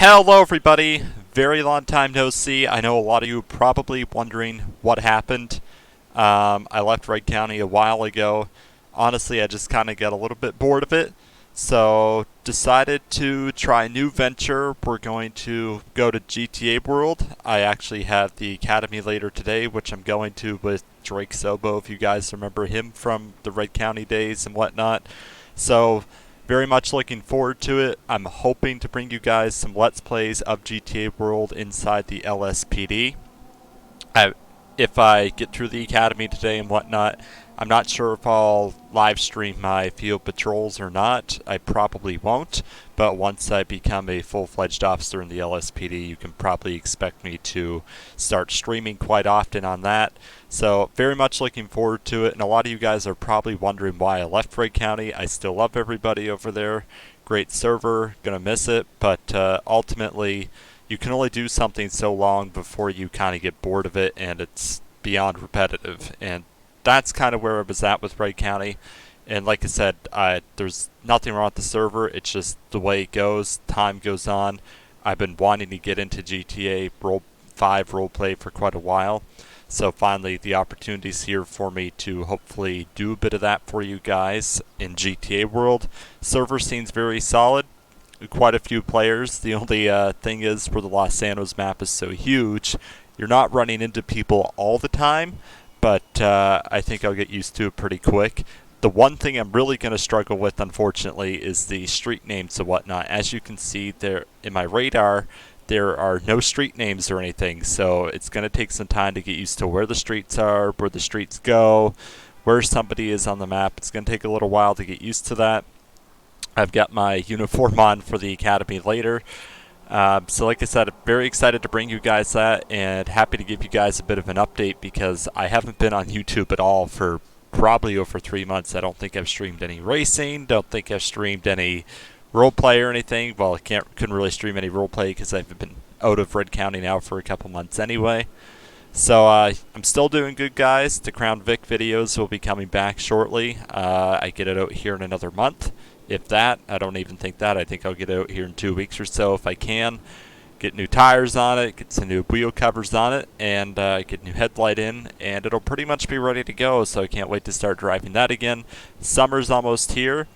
Hello everybody, very long time no see. I know a lot of you are probably wondering what happened. I left Red County a while ago. Honestly, I just kind of got a little bit bored of it. So decided to try a new venture. We're going to go to GTA World. I actually have the Academy later today, which I'm going to with Drake Sobo, if you guys remember him from the Red County days and whatnot. So very much looking forward to it. I'm hoping to bring you guys some Let's Plays of GTA World inside the LSPD. If I get through the Academy today and whatnot, I'm not sure if I'll live stream my field patrols or not. I probably won't, but once I become a full-fledged officer in the LSPD, you can probably expect me to start streaming quite often on that. So very much looking forward to it, and a lot of you guys are probably wondering why I left Red County. I still love everybody over there. Great server, gonna miss it, but ultimately you can only do something so long before you kind of get bored of it, and it's beyond repetitive. And that's kind of where I was at with Red County. And like I said, there's nothing wrong with the server. It's just the way it goes. Time goes on. I've been wanting to get into GTA 5 roleplay for quite a while. So finally, the opportunity's here for me to hopefully do a bit of that for you guys in GTA World. Server seems very solid. Quite a few players. The only thing is, where the Los Santos map is so huge, you're not running into people all the time, but I think I'll get used to it pretty quick. The one thing I'm really going to struggle with, unfortunately, is the street names and whatnot. As you can see there in my radar, there are no street names or anything, so it's going to take some time to get used to where the streets are, where the streets go, where somebody is on the map. It's going to take a little while to get used to that. I've got my uniform on for the Academy later. So like I said, I'm very excited to bring you guys that, and happy to give you guys a bit of an update because I haven't been on YouTube at all for probably over 3 months. I don't think I've streamed any racing, don't think I've streamed any roleplay or anything. Well, I couldn't really stream any roleplay because I've been out of Red County now for a couple months anyway. So I'm still doing good, guys. The Crown Vic videos will be coming back shortly. I get it out here in another month. If that, I don't even think that. I think I'll get it out here in 2 weeks or so if I can. Get new tires on it, get some new wheel covers on it, and get new headlight in, and it'll pretty much be ready to go, so I can't wait to start driving that again. Summer's almost here.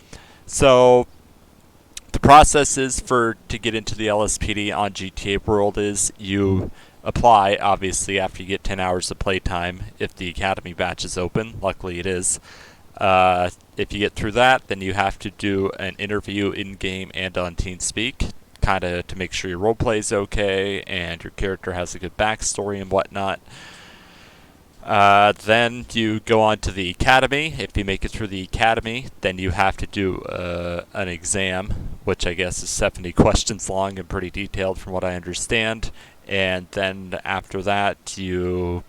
So the process is to get into the LSPD on GTA World is you apply, obviously, after you get 10 hours of playtime if the Academy batch is open. Luckily it is. If you get through that, then you have to do an interview in-game and on TeamSpeak, kind of to make sure your roleplay is okay and your character has a good backstory and whatnot. Then you go on to the Academy. If you make it through the Academy, then you have to do an exam, which I guess is 70 questions long and pretty detailed from what I understand. And then after that, you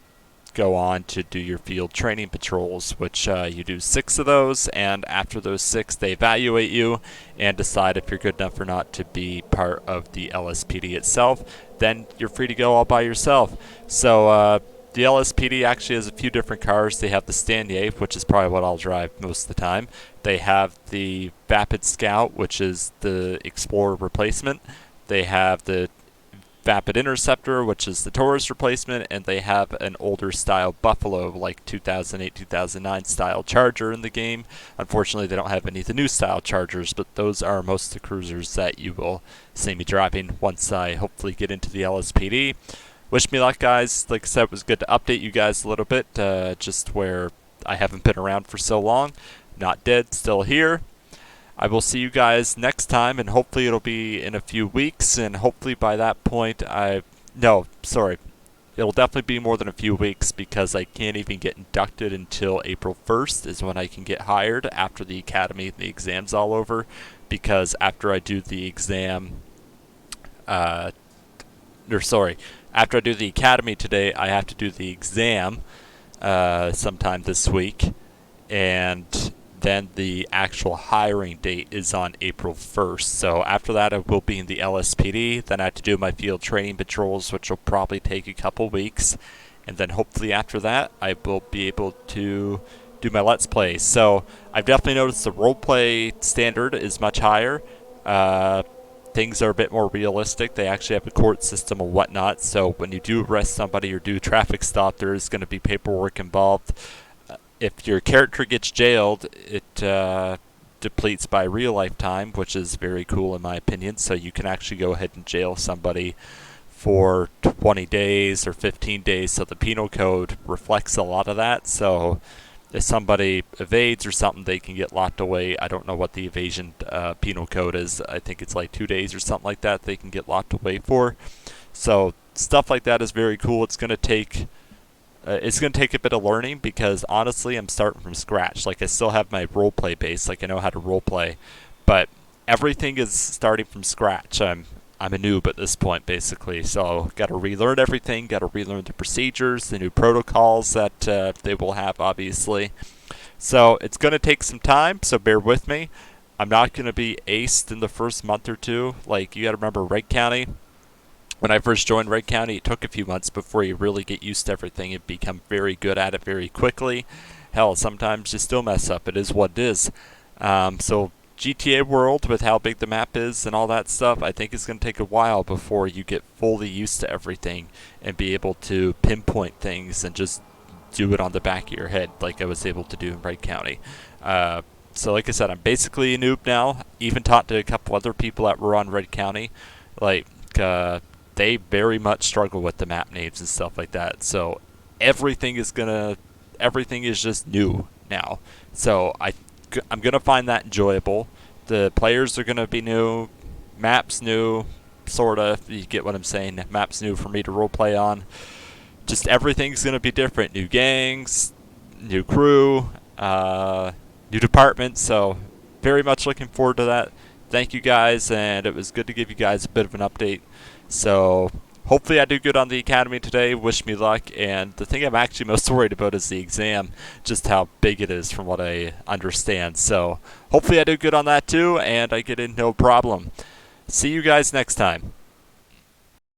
go on to do your field training patrols, which you do 6 of those, and after those 6 they evaluate you and decide if you're good enough or not to be part of the LSPD itself. Then you're free to go all by yourself. So the LSPD actually has a few different cars. They have the Stanier, which is probably what I'll drive most of the time. They have the Vapid Scout, which is the Explorer replacement. They have the Vapid Interceptor, which is the Taurus replacement, and they have an older style Buffalo, like 2008-2009 style Charger in the game. Unfortunately, they don't have any of the new style Chargers, but those are most of the cruisers that you will see me driving once I hopefully get into the LSPD. Wish me luck, guys. Like I said, it was good to update you guys a little bit, just where I haven't been around for so long. Not dead, still here. I will see you guys next time, and hopefully it'll be in a few weeks, and hopefully by that point it'll definitely be more than a few weeks because I can't even get inducted until April 1st is when I can get hired after the Academy and the exam's all over, because after I do the exam, after I do the Academy today, I have to do the exam sometime this week, and then the actual hiring date is on April 1st. So after that, I will be in the LSPD. Then I have to do my field training patrols, which will probably take a couple weeks. And then hopefully after that, I will be able to do my Let's Play. So I've definitely noticed the roleplay standard is much higher. things are a bit more realistic. They actually have a court system and whatnot, so when you do arrest somebody or do a traffic stop, there is going to be paperwork involved. If your character gets jailed, it depletes by real life time, which is very cool in my opinion, so you can actually go ahead and jail somebody for 20 days or 15 days, so the penal code reflects a lot of that. So if somebody evades or something, they can get locked away. I don't know what the evasion penal code is. I think it's like 2 days or something like that they can get locked away for. So stuff like that is very cool. It's going to take a bit of learning, because honestly I'm starting from scratch. Like, I still have my roleplay base, like I know how to roleplay, but everything is starting from scratch. I'm a noob at this point, basically, so got to relearn everything, got to relearn the procedures, the new protocols that they will have, obviously. So it's going to take some time, so bear with me. I'm not going to be aced in the first month or two. Like, you got to remember, Red County, when I first joined Red County, it took a few months before you really get used to everything and become very good at it very quickly. Hell, sometimes you still mess up. It is what it is. So GTA World, with how big the map is and all that stuff, I think it's going to take a while before you get fully used to everything and be able to pinpoint things and just do it on the back of your head like I was able to do in Red County. So like I said, I'm basically a noob now. Even talked to a couple other people that were on Red County. Like, they very much struggle with the map names and stuff like that. So everything is just new now. So I'm gonna find that enjoyable. The players are gonna be new, maps new, sorta. You get what I'm saying? Maps new for me to roleplay on. Just everything's gonna be different. New gangs, new crew, new departments. So very much looking forward to that. Thank you guys, and it was good to give you guys a bit of an update. So hopefully I do good on the academy today. Wish me luck. And the thing I'm actually most worried about is the exam, just how big it is from what I understand. So hopefully I do good on that too, and I get in no problem. See you guys next time.